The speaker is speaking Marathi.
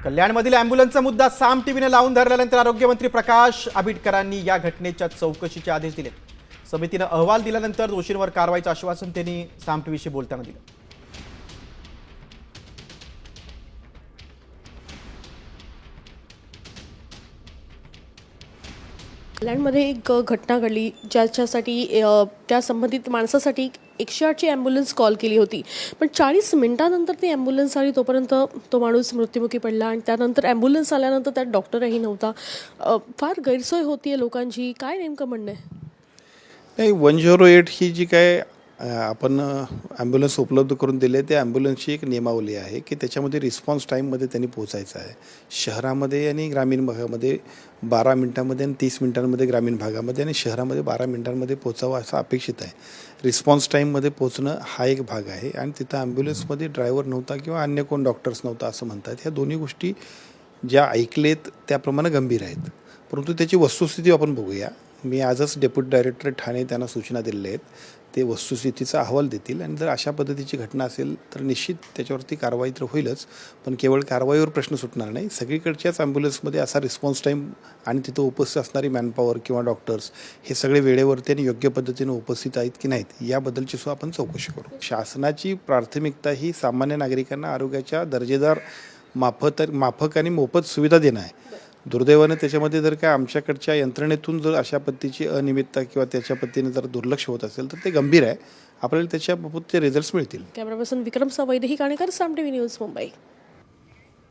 कल्याणमधील अँब्युलन्सचा मुद्दा साम टीव्हीने लावून धरल्यानंतर आरोग्यमंत्री प्रकाश आंबेडकरांनी या घटनेच्या चौकशीचे आदेश दिले. समितीने अहवाल दिल्यानंतर दोषींवर कारवाईचं आश्वासन त्यांनी साम टीव्हीशी बोलताना दिलं. कल्याणमध्ये एक घटना घडली ज्याच्यासाठी त्या संबंधित माणसासाठी 108ची ॲम्ब्युलन्स कॉल केली होती, पण 40 मिनिटांनंतर ती ॲम्ब्युलन्स आली तोपर्यंत तो माणूस मृत्युमुखी पडला आणि त्यानंतर ॲम्ब्युलन्स आल्यानंतर त्यात डॉक्टरही नव्हता. फार गैरसोय होती लोकांची. काय नेमकं म्हणणं आहे? नाही, 108 ही जी काय आपण ॲम्ब्युलन्स उपलब्ध करून दिले ते ॲम्ब्युलन्सची एक नियमावली आहे की त्याच्यामध्ये रिस्पॉन्स टाईममध्ये त्यांनी पोहोचायचं आहे. शहरामध्ये आणि ग्रामीण भागामध्ये 12 मिनिटांमध्ये आणि 30 मिनिटांमध्ये ग्रामीण भागामध्ये आणि शहरामध्ये 12 मिनिटांमध्ये पोचावं असं अपेक्षित आहे. रिस्पॉन्स टाईममध्ये पोचणं हा एक भाग आहे आणि तिथं ॲम्ब्युलन्समध्ये ड्रायव्हर नव्हता किंवा अन्य कोण डॉक्टर्स नव्हता असं म्हणतात. ह्या दोन्ही गोष्टी ज्या ऐकलेत त्याप्रमाणे गंभीर आहेत, परंतु त्याची वस्तुस्थिती आपण बघूया. मी आजच डेप्युटी डायरेक्टर ठाणे त्यांना सूचना दिलेल्या आहेत. ते वस्तुस्थितीचा अहवाल देतील आणि जर अशा पद्धतीची घटना असेल तर निश्चित त्याच्यावरती कारवाई तर होईलच, पण केवळ कारवाईवर प्रश्न सुटणार नाही. सगळीकडच्याच ॲम्ब्युलन्समध्ये असा रिस्पॉन्स टाईम आणि तिथं उपस्थित असणारी मॅनपॉवर किंवा डॉक्टर्स हे सगळे वेळेवरती आणि योग्य पद्धतीने उपस्थित आहेत की नाहीत याबद्दलची सुद्धा आपण चौकशी करू. शासनाची प्राथमिकता ही सामान्य नागरिकांना आरोग्याच्या दर्जेदार माफक आणि मोफत सुविधा देणं आहे. दुर्दैवाने त्याच्यामध्ये जर काय आमच्याकडच्या यंत्रणेतून जर अशा पद्धतीची अनियमितता किंवा त्याच्या पद्धतीने जर दुर्लक्ष होत असेल तर ते गंभीर आहे. आपल्याला त्याच्याबाबतचे रिझल्ट्स मिळतील. कॅमेरा पर्सन विक्रम सवैदेही काणेकर, साम टीव्ही न्यूज, मुंबई.